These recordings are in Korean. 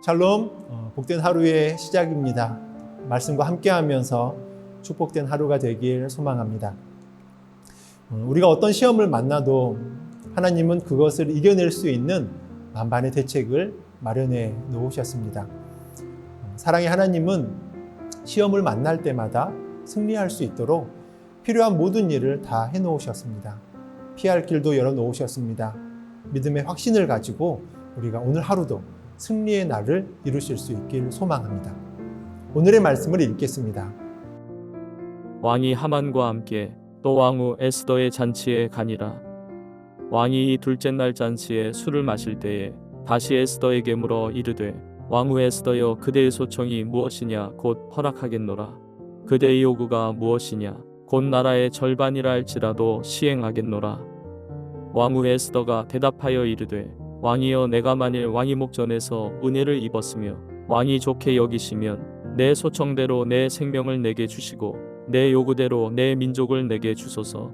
샬롬, 복된 하루의 시작입니다. 말씀과 함께하면서 축복된 하루가 되길 소망합니다. 우리가 어떤 시험을 만나도 하나님은 그것을 이겨낼 수 있는 만반의 대책을 마련해 놓으셨습니다. 사랑의 하나님은 시험을 만날 때마다 승리할 수 있도록 필요한 모든 일을 다 해놓으셨습니다. 피할 길도 열어놓으셨습니다. 믿음의 확신을 가지고 우리가 오늘 하루도 승리의 날을 이루실 수 있길 소망합니다. 오늘의 말씀을 읽겠습니다. 왕이 하만과 함께 또 왕후 에스더의 잔치에 가니라. 왕이 이 둘째 날 잔치에 술을 마실 때에 다시 에스더에게 물어 이르되 왕후 에스더여, 그대의 소청이 무엇이냐 곧 허락하겠노라. 그대의 요구가 무엇이냐 곧 나라의 절반이라 할지라도 시행하겠노라. 왕후 에스더가 대답하여 이르되 왕이여, 내가 만일 왕이 목전에서 은혜를 입었으며 왕이 좋게 여기시면 내 소청대로 내 생명을 내게 주시고 내 요구대로 내 민족을 내게 주소서.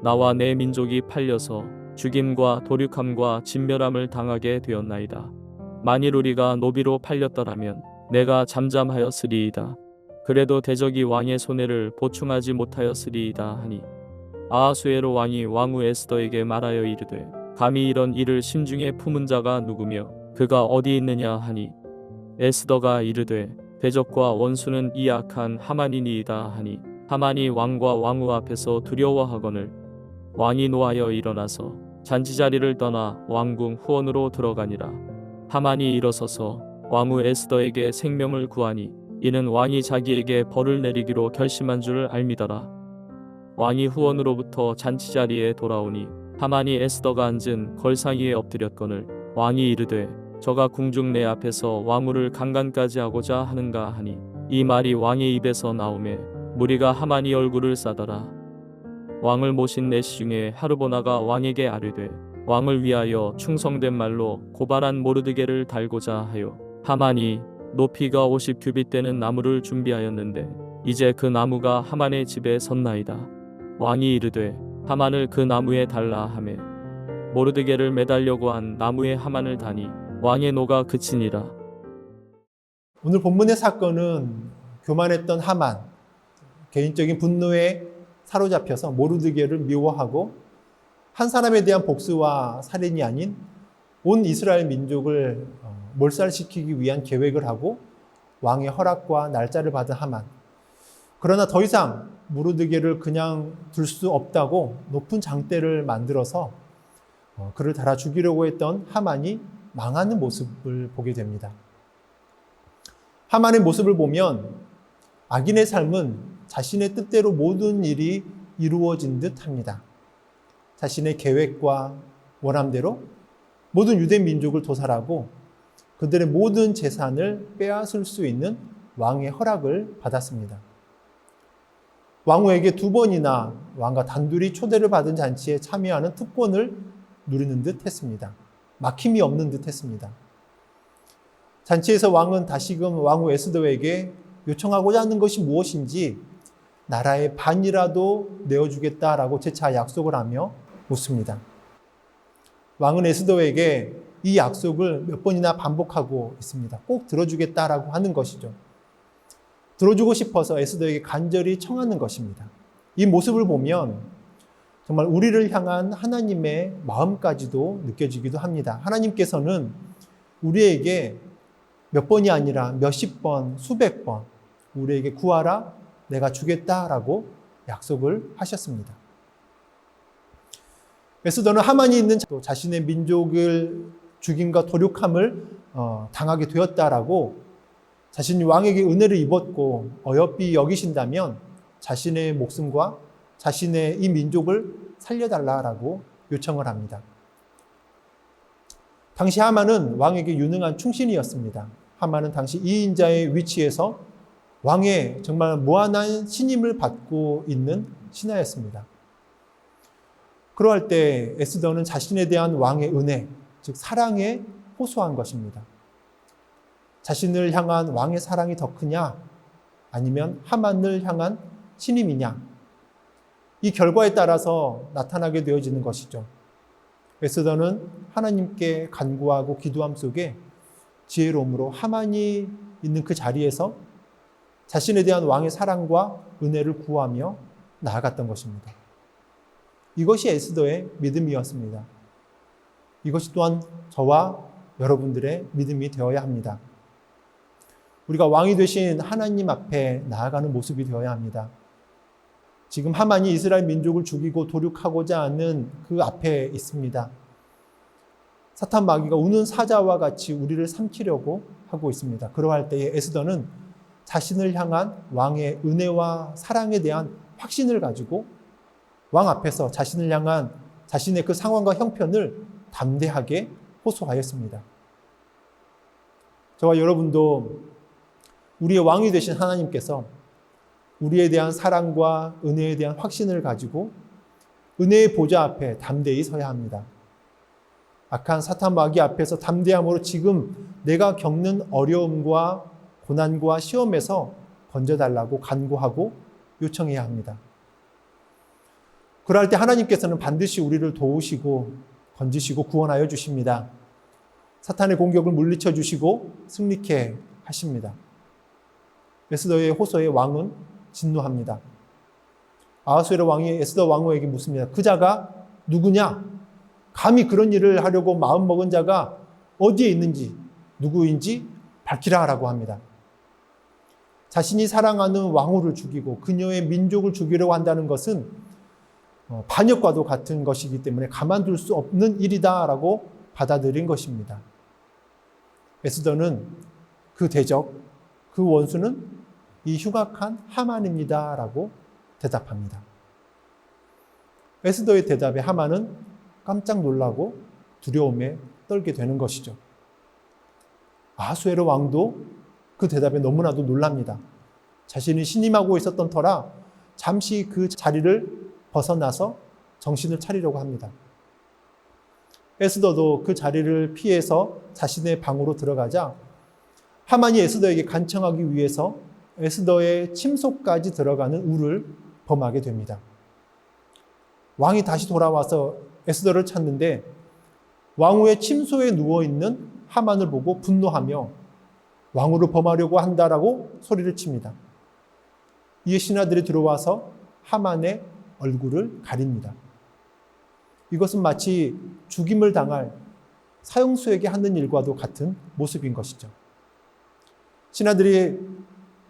나와 내 민족이 팔려서 죽임과 도륙함과 진멸함을 당하게 되었나이다. 만일 우리가 노비로 팔렸더라면 내가 잠잠하였으리이다. 그래도 대적이 왕의 손해를 보충하지 못하였으리이다 하니, 아하수에로 왕이 왕후 에스더에게 말하여 이르되 감히 이런 일을 심중에 품은 자가 누구며 그가 어디 있느냐 하니, 에스더가 이르되 대적과 원수는 이 악한 하만이니이다 하니, 하만이 왕과 왕후 앞에서 두려워하거늘 왕이 노하여 일어나서 잔치자리를 떠나 왕궁 후원으로 들어가니라. 하만이 일어서서 왕후 에스더에게 생명을 구하니 이는 왕이 자기에게 벌을 내리기로 결심한 줄 알미더라. 왕이 후원으로부터 잔치자리에 돌아오니 하만이 에스더가 앉은 걸상 위에 엎드렸거늘 왕이 이르되 저가 궁중 내 앞에서 왕후를 강간까지 하고자 하는가 하니, 이 말이 왕의 입에서 나오매 무리가 하만이 얼굴을 싸더라. 왕을 모신 내시 중에 하르보나가 왕에게 아뢰되 왕을 위하여 충성된 말로 고발한 모르드게를 달고자 하여 하만이 높이가 50규빗 되는 나무를 준비하였는데 이제 그 나무가 하만의 집에 섰나이다. 왕이 이르되 하만을 그 나무에 달라 하매 모르드게를 매달려고 한 나무에 하만을 다니 왕의 노가 그치니라. 오늘 본문의 사건은 교만했던 하만, 개인적인 분노에 사로잡혀서 모르드게를 미워하고 한 사람에 대한 복수와 살인이 아닌 온 이스라엘 민족을 몰살시키기 위한 계획을 하고 왕의 허락과 날짜를 받은 하만. 그러나 더 이상 모르드게를 그냥 둘 수 없다고 높은 장대를 만들어서 그를 달아 죽이려고 했던 하만이 망하는 모습을 보게 됩니다. 하만의 모습을 보면 악인의 삶은 자신의 뜻대로 모든 일이 이루어진 듯 합니다. 자신의 계획과 원함대로 모든 유대 민족을 도살하고 그들의 모든 재산을 빼앗을 수 있는 왕의 허락을 받았습니다. 왕후에게 2번이나 왕과 단둘이 초대를 받은 잔치에 참여하는 특권을 누리는 듯 했습니다. 막힘이 없는 듯 했습니다. 잔치에서 왕은 다시금 왕후 에스더에게 요청하고자 하는 것이 무엇인지 나라의 반이라도 내어주겠다라고 재차 약속을 하며 묻습니다. 왕은 에스더에게 이 약속을 몇 번이나 반복하고 있습니다. 꼭 들어주겠다라고 하는 것이죠. 들어주고 싶어서 에스더에게 간절히 청하는 것입니다. 이 모습을 보면 정말 우리를 향한 하나님의 마음까지도 느껴지기도 합니다. 하나님께서는 우리에게 몇 번이 아니라 몇십 번, 수백 번 우리에게 구하라, 내가 주겠다라고 약속을 하셨습니다. 에스더는 하만이 있는 자신의 민족을 죽임과 도륙함을 당하게 되었다라고 자신이 왕에게 은혜를 입었고 어여삐 여기신다면 자신의 목숨과 자신의 이 민족을 살려달라라고 요청을 합니다. 당시 하만은 왕에게 유능한 충신이었습니다. 하만은 당시 2인자의 위치에서 왕의 정말 무한한 신임을 받고 있는 신하였습니다. 그러할 때 에스더는 자신에 대한 왕의 은혜, 즉 사랑에 호소한 것입니다. 자신을 향한 왕의 사랑이 더 크냐? 아니면 하만을 향한 신임이냐? 이 결과에 따라서 나타나게 되어지는 것이죠. 에스더는 하나님께 간구하고 기도함 속에 지혜로움으로 하만이 있는 그 자리에서 자신에 대한 왕의 사랑과 은혜를 구하며 나아갔던 것입니다. 이것이 에스더의 믿음이었습니다. 이것이 또한 저와 여러분들의 믿음이 되어야 합니다. 우리가 왕이 되신 하나님 앞에 나아가는 모습이 되어야 합니다. 지금 하만이 이스라엘 민족을 죽이고 도륙하고자 하는 그 앞에 있습니다. 사탄 마귀가 우는 사자와 같이 우리를 삼키려고 하고 있습니다. 그러할 때에 에스더는 자신을 향한 왕의 은혜와 사랑에 대한 확신을 가지고 왕 앞에서 자신을 향한 자신의 그 상황과 형편을 담대하게 호소하였습니다. 저와 여러분도 우리의 왕이 되신 하나님께서 우리에 대한 사랑과 은혜에 대한 확신을 가지고 은혜의 보좌 앞에 담대히 서야 합니다. 악한 사탄 마귀 앞에서 담대함으로 지금 내가 겪는 어려움과 고난과 시험에서 건져달라고 간구하고 요청해야 합니다. 그럴 때 하나님께서는 반드시 우리를 도우시고 건지시고 구원하여 주십니다. 사탄의 공격을 물리쳐 주시고 승리케 하십니다. 에스더의 호소에 왕은 진노합니다. 아하수에로 왕이 에스더 왕후에게 묻습니다. 그 자가 누구냐? 감히 그런 일을 하려고 마음먹은 자가 어디에 있는지 누구인지 밝히라 라고 합니다. 자신이 사랑하는 왕후를 죽이고 그녀의 민족을 죽이려고 한다는 것은 반역과도 같은 것이기 때문에 가만둘 수 없는 일이다라고 받아들인 것입니다. 에스더는 그 대적, 그 원수는 이 흉악한 하만입니다라고 대답합니다. 에스더의 대답에 하만은 깜짝 놀라고 두려움에 떨게 되는 것이죠. 아하수에로 왕도 그 대답에 너무나도 놀랍니다. 자신이 신임하고 있었던 터라 잠시 그 자리를 벗어나서 정신을 차리려고 합니다. 에스더도 그 자리를 피해서 자신의 방으로 들어가자 하만이 에스더에게 간청하기 위해서 에스더의 침소까지 들어가는 우를 범하게 됩니다. 왕이 다시 돌아와서 에스더를 찾는데 왕후의 침소에 누워있는 하만을 보고 분노하며 왕후를 범하려고 한다라고 소리를 칩니다. 이에 신하들이 들어와서 하만의 얼굴을 가립니다. 이것은 마치 죽임을 당할 사형수에게 하는 일과도 같은 모습인 것이죠. 신하들이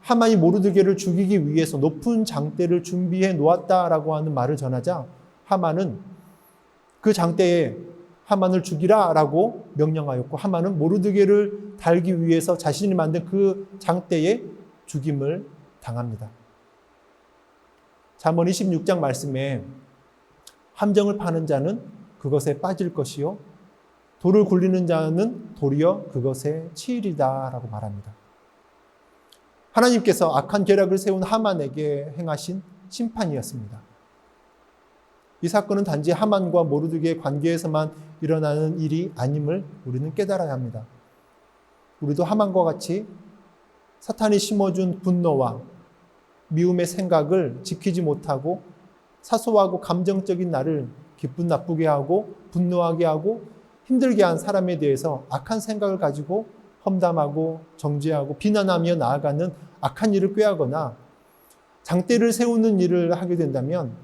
하만이 모르드게를 죽이기 위해서 높은 장대를 준비해 놓았다라고 하는 말을 전하자 하만은 그 장대에 하만을 죽이라라고 명령하였고 하만은 모르드게를 달기 위해서 자신이 만든 그 장대에 죽임을 당합니다. 잠언 26장 말씀에 함정을 파는 자는 그것에 빠질 것이요 돌을 굴리는 자는 도리어 그것에 치이리다라고 말합니다. 하나님께서 악한 계략을 세운 하만에게 행하신 심판이었습니다. 이 사건은 단지 하만과 모르드게의 관계에서만 일어나는 일이 아님을 우리는 깨달아야 합니다. 우리도 하만과 같이 사탄이 심어준 분노와 미움의 생각을 지키지 못하고 사소하고 감정적인 나를 기분 나쁘게 하고 분노하게 하고 힘들게 한 사람에 대해서 악한 생각을 가지고 험담하고 정죄하고 비난하며 나아가는 악한 일을 꾀하거나 장대를 세우는 일을 하게 된다면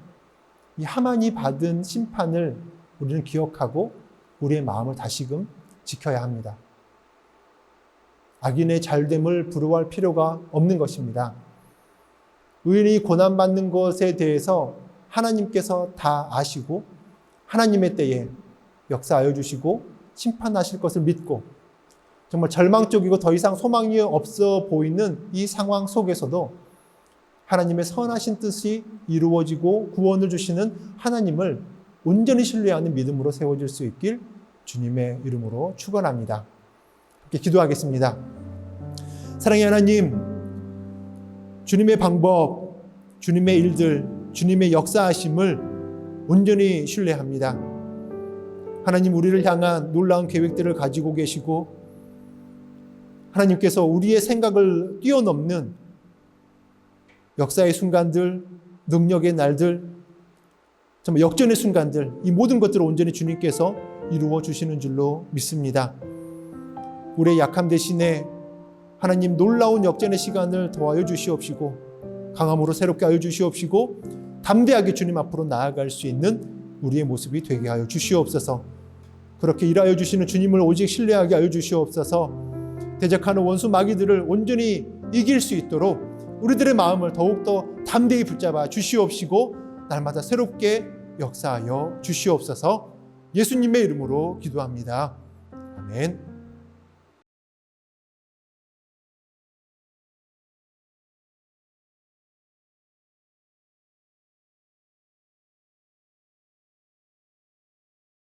이 하만이 받은 심판을 우리는 기억하고 우리의 마음을 다시금 지켜야 합니다. 악인의 잘됨을 부러워할 필요가 없는 것입니다. 의인이 고난받는 것에 대해서 하나님께서 다 아시고 하나님의 때에 역사하여 주시고 심판하실 것을 믿고 정말 절망적이고 더 이상 소망이 없어 보이는 이 상황 속에서도 하나님의 선하신 뜻이 이루어지고 구원을 주시는 하나님을 온전히 신뢰하는 믿음으로 세워질 수 있길 주님의 이름으로 축원합니다. 함께 기도하겠습니다. 사랑의 하나님, 주님의 방법, 주님의 일들, 주님의 역사하심을 온전히 신뢰합니다. 하나님, 우리를 향한 놀라운 계획들을 가지고 계시고 하나님께서 우리의 생각을 뛰어넘는 역사의 순간들, 능력의 날들, 정말 역전의 순간들, 이 모든 것들을 온전히 주님께서 이루어 주시는 줄로 믿습니다. 우리의 약함 대신에 하나님 놀라운 역전의 시간을 더하여 주시옵시고 강함으로 새롭게 하여 주시옵시고 담대하게 주님 앞으로 나아갈 수 있는 우리의 모습이 되게 하여 주시옵소서. 그렇게 일하여 주시는 주님을 오직 신뢰하게 하여 주시옵소서. 대적하는 원수 마귀들을 온전히 이길 수 있도록 우리들의 마음을 더욱더 담대히 붙잡아 주시옵시고 날마다 새롭게 역사하여 주시옵소서. 예수님의 이름으로 기도합니다. 아멘.